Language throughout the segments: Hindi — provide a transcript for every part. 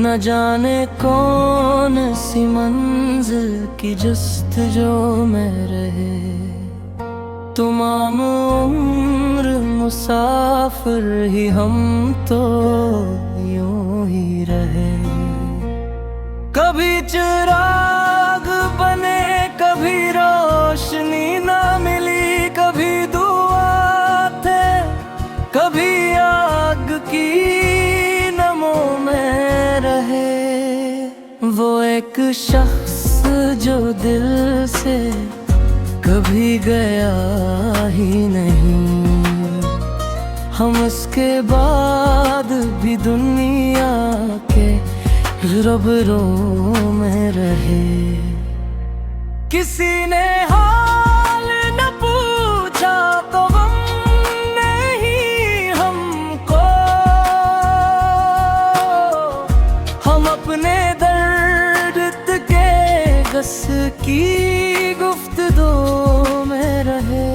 न जाने कौन सी मंजिल की जस्तजू में रहे, तमाम उम्र मुसाफिर ही हम तो यूं ही रहे। कभी चिराग बने कभी रोशनी ना मिली, कभी दुआ थे कभी आग की नमों में रहे। वो एक शख्स जो दिल से कभी गया ही नहीं, हम उसके बाद भी दुनिया के रबरों में रहे। किसी ने हाल न पूछा तो गम नहीं हमको, हम अपने दर्द के गस की गुफ्तगू में रहे।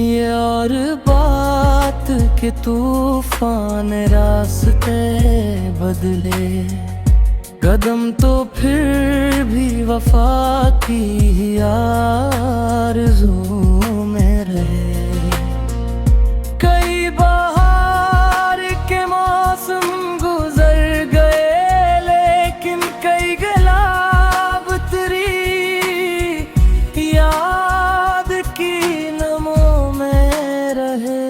ये और बात के तूफान रास्ते बदले, कदम तो फिर भी वफा की आरज़ू में रहे। कई बहार के मौसम गुजर गए, लेकिन कई गुलाब तेरी याद की नमों में रहे।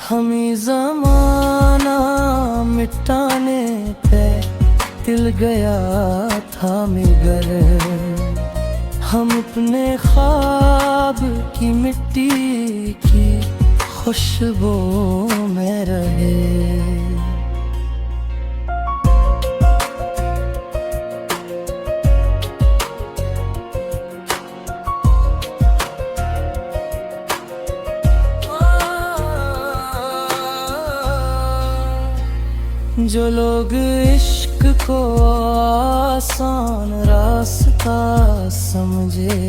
हमें ज़माना मिटाने पे दिल गया था मगर, हम अपने ख्वाब की मिट्टी की खुशबू में रहे। जो लोग इश्क को आसान रास्ता समझे,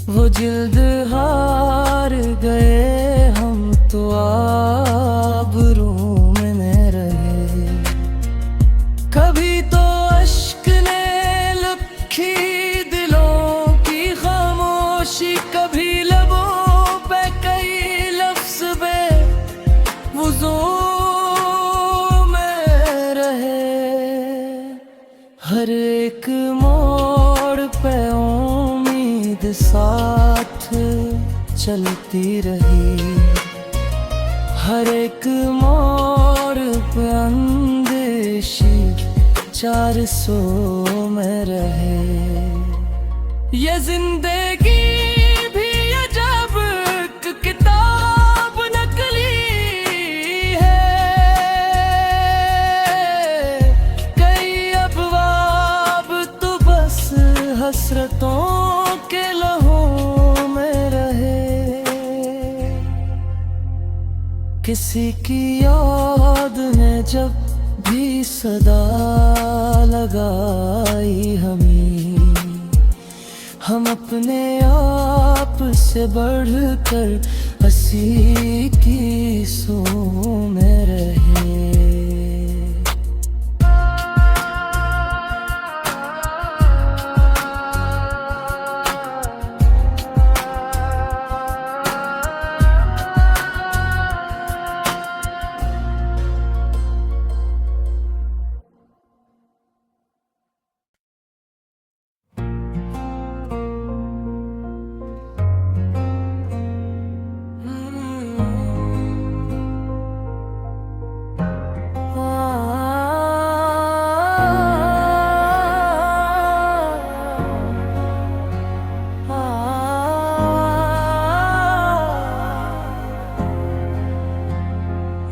वो जिल्द हार गए, हम तो आबरू में रहे। कभी तो अश्क ने लिखी दिलों की खामोशी, कभी लबों पे कई लफ्ज़ बेवुज़ू हर एक मोड़ पे उम्मीद साथ चलती रही। हर एक मोड़ पे अंदेशी 400 में रहे। ये जिंदगी भी अजब किताब नकली हसरतों के लहू में रहे। किसी की याद ने जब भी सदा लगाई हमें, हम अपने आप से बढ़कर हंसी की सो में रहे।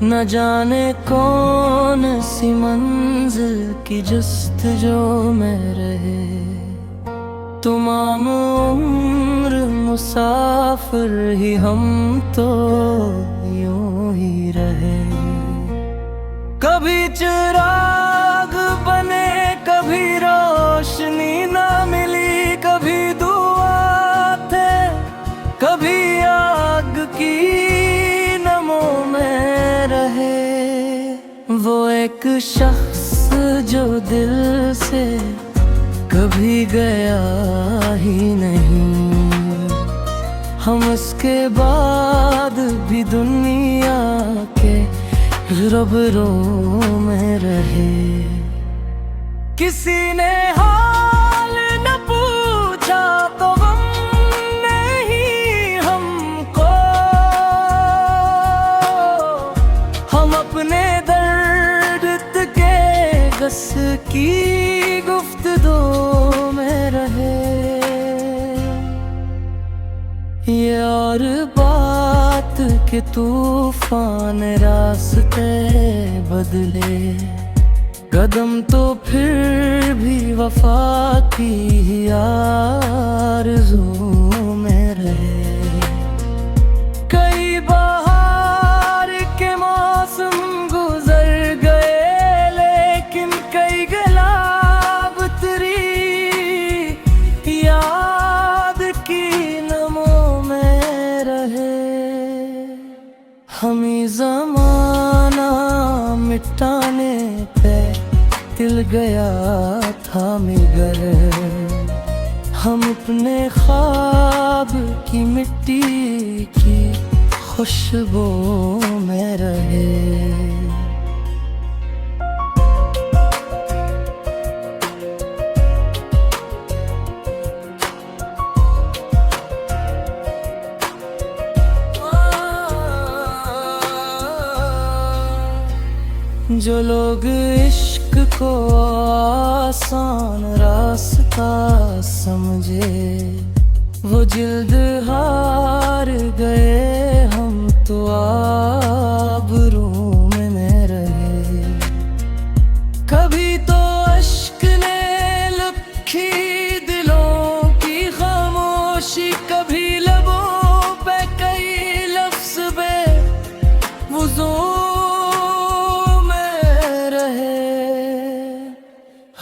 न जाने कौन सी मंजिल की जस्तजू में रहे, तमाम उम्र मुसाफिर ही हम तो यूं ही रहे। कभी चिराग बने कभी रोशनी ना मिली, कभी दुआ थे कभी आग की नमों में रहे। शख्स जो दिल से कभी गया ही नहीं, हम उसके बाद भी दुनिया के रबरों में रहे। किसी ने हाल न पूछा तो गम नहीं हमको, हम अपने दर्द के गस की गुफ्तगू में रहे। ये और बात कि तूफान रास्ते बदले, कदम तो फिर भी वफा की आरज़ू में रहे। कई बहार के मौसम गुजर गए, लेकिन कई गुलाब तेरी याद की नमों में रहे। हमें ज़माना मिटाने पे दिल गया था मगर, हम अपने ख्वाब की मिट्टी की खुशबू में रहे। जो लोग इश्क को आसान रास्ता समझे, वो जिल्द हार गए, हम तो आबरू में रहे। कभी तो अश्क ने लुखी दिलों की खामोशी, कभी लबों पे कई लफ्ज़ बेवुज़ू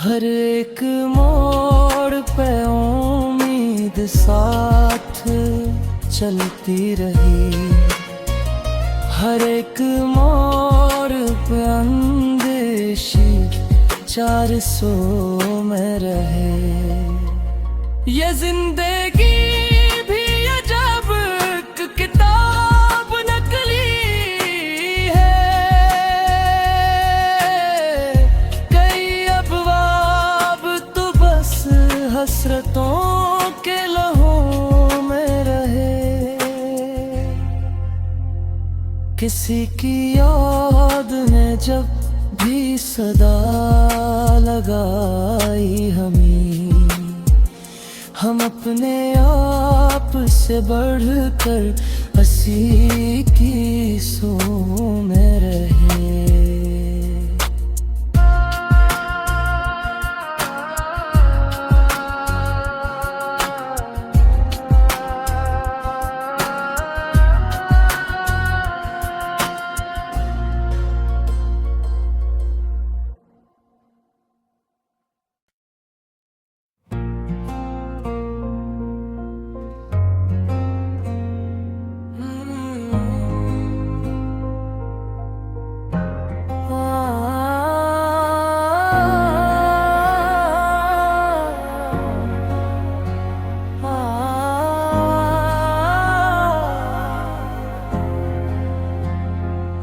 हर एक मोड़ पे उम्मीद साथ चलती रही। हर एक मोड़ पे अंदेशी 400 में रहे। ये जिंदगी भी अजब किताब नकली है, हसरतों के लहू में रहे। किसी की याद में जब भी सदा लगाई हम अपने आप से बढ़कर हंसी की सो में रहे।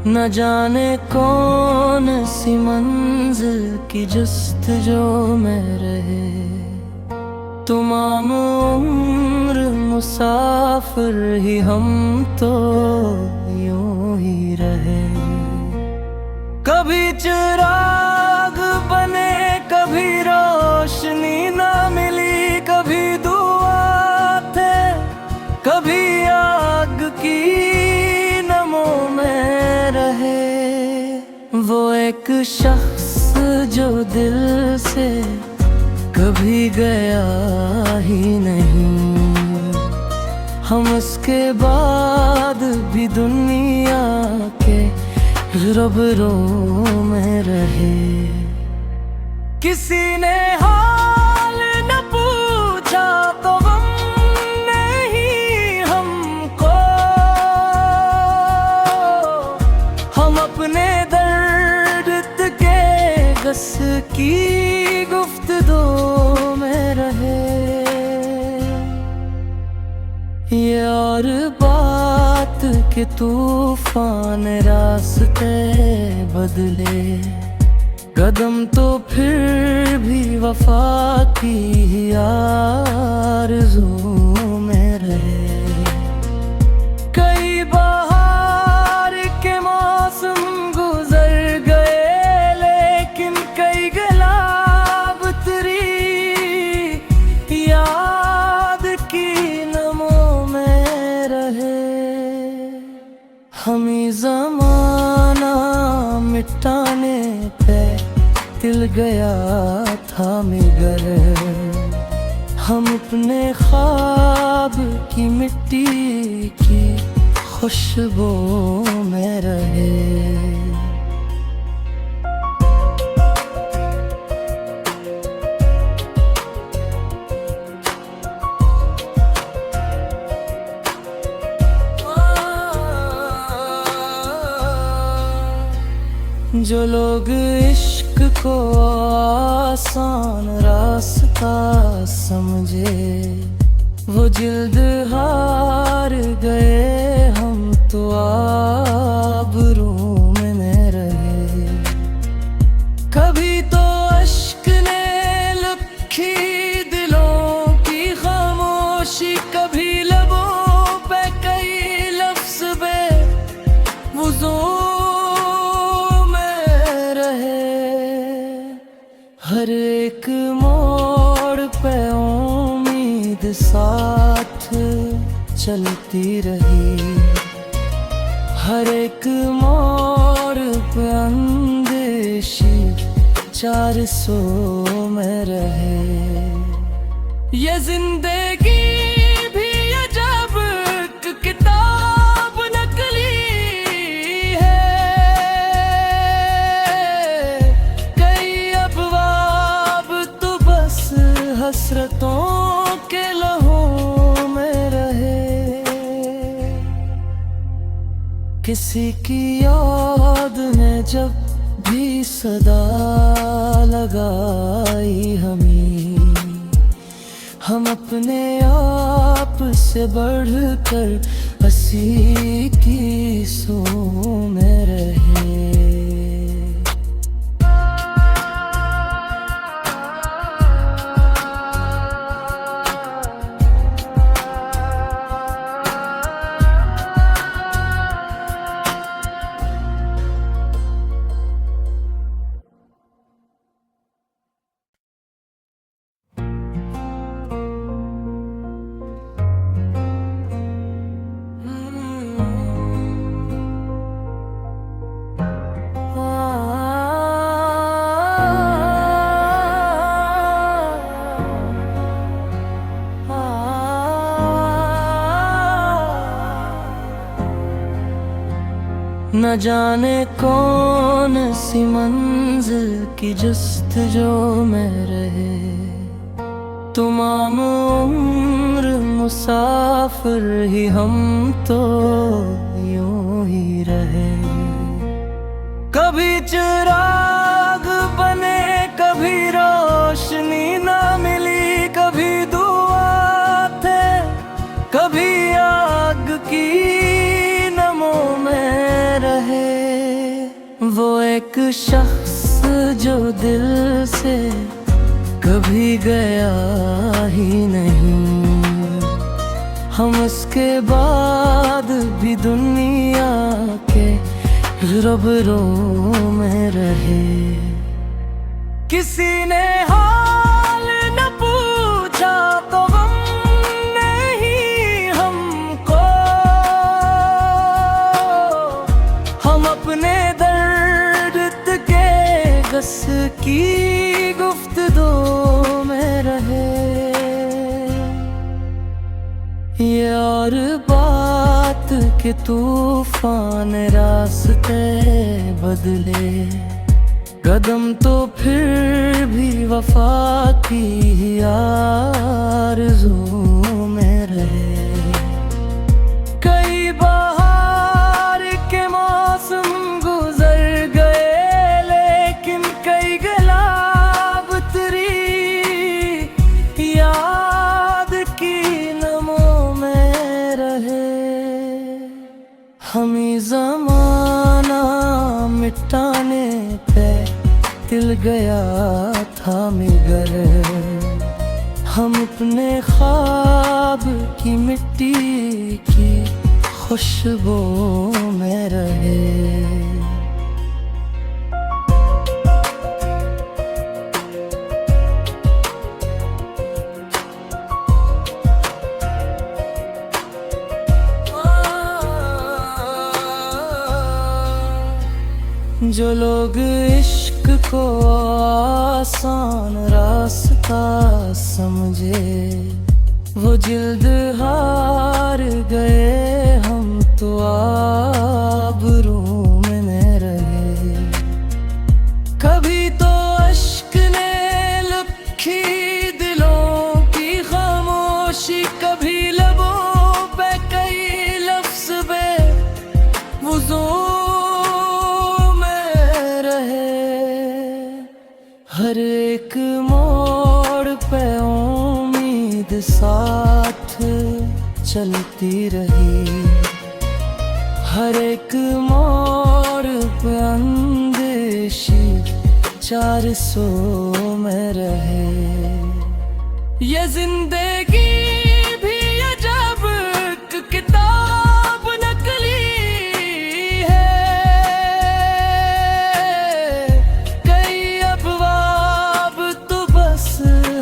न जाने कौन सी मंजिल की जुस्तजू में रहे, तमाम उम्र मुसाफिर ही हम तो यूं ही रहे। कभी चिराग बने कभी रोशनी ना मिली, कभी दुआ थे कभी आग की नमों में रहे। वो एक शख्स जो दिल से कभी गया ही नहीं, हम उसके बाद भी दुनिया के रबरों में रहे। किसी ने हाल न पूछा तो गम नहीं हमको, हम अपने दर्द के के तूफान रास्ते बदले, कदम तो फिर भी वफा की आरज़ू में रहे। कई बहार के मौसम गुजर गए, लेकिन कई गुलाब तेरी याद की नमों में रहे। हमें ज़माना मिटाने पे दिल गया था मगर, हम अपने ख्वाब की मिट्टी की खुशबू में रहे। जो लोग इश्क को आसान रास्ता समझे, वो जिल्द हार गए। हम तो आबरू में रहे। कभी तो अश्क ने लुखी दिलों की खामोशी, कभी लबों पे कई लफ्ज़ बेवुज़ू हर एक मोड़ पे उम्मीद साथ चलती रही। हर एक मोड़ पे अंदेशी 400 में रहे। ये जिंदगी भी अजब किताब नकली है। हसरतों के लहू में रहे। किसी की याद ने जब भी सदा लगाई हमें, हम अपने आप से बढ़कर हंसी की सो में रहे। न जाने कौन सी मंजिल की जुस्तजू में रहे। तमाम उम्र मुसाफिर ही हम तो यूं ही रहे। कभी चिराग बने, कभी रोशनी ना मिली, कभी दुआ थे, कभी आग की नमों में रहे। वो एक शख्स जो दिल से कभी गया ही नहीं, हम उसके बाद भी दुनिया के रूबरू में रहे। किसी ने हाल न पूछा तो गम नहीं हमको, हम अपने दर्द के गस की गुफ्तगू में रहे। ये और बात के तूफान रास्ते बदले, कदम तो फिर भी वफा की आरज़ू में रहे। कई बहार के मौसम गुजर गए, लेकिन कई गुलाब तेरी याद की नमों में रहे। गया था मगर हम अपने ख्वाब की मिट्टी की खुशबू में रहे। जो लोग इश्क को आसान रास्ता समझे वो जिल्द हार गए, हम तो आबरू में रहे। कभी तो अश्क ने लुखी दिलों की खामोशी, कभी लबों पे कई लफ्ज़ बेवुज़ू हर एक मोड़ पे उम्मीद साथ चलती रही। हर एक मोड़ पे अंदेशी 400 में रहे। ये जिंदगी भी अजब किताब नकली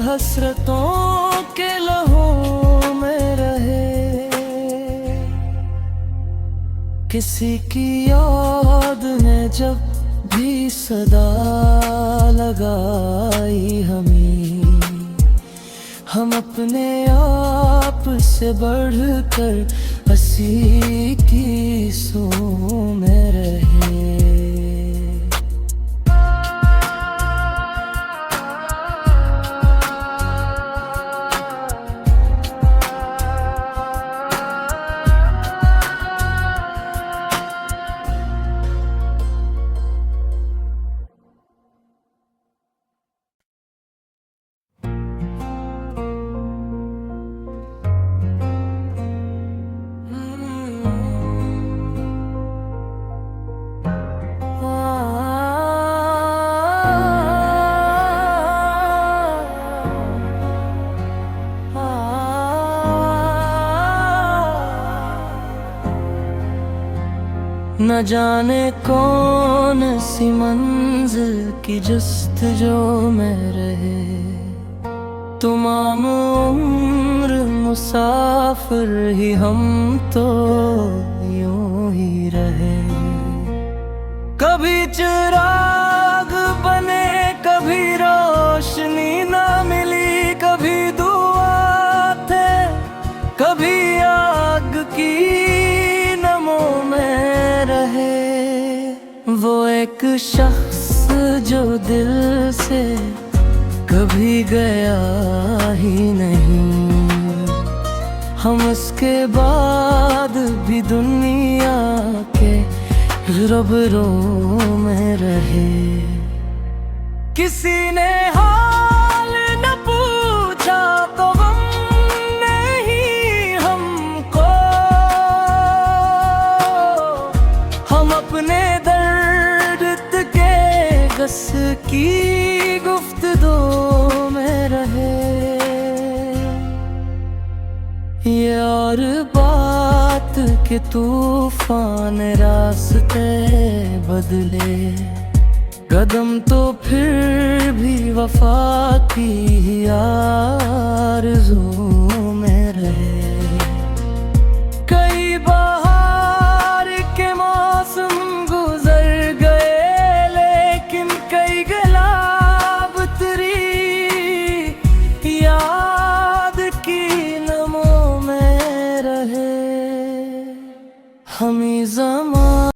हसरतों के लहू में रहे। किसी की याद ने जब भी सदा लगाई हमें, हम अपने आप से बढ़कर हंसी की सो में रहे। न जाने कौन सी मंजिल की जुस्तजू में रहे, तमाम उम्र मुसाफिर ही हम तो यूं ही रहे। कभी चिराग बने कभी रोशनी ना मिली, कभी दुआ थे कभी आग की नमों में रहे। वो एक शख्स जो दिल से कभी गया ही नहीं, हम उसके बाद भी दुनिया के रूबरू में रहे। किसी ने हाल न पूछा तो गम नहीं हमको, हम अपने दर्द के गस की गुफ्तगू में रहे। ये और बात के तूफान रास्ते बदले, कदम तो फिर भी वफा की आरज़ू में रहे। कई बहार के मौसम गुजर गए, लेकिन कई गुलाब तेरी याद की नमों में रहे। हम ही ज़माने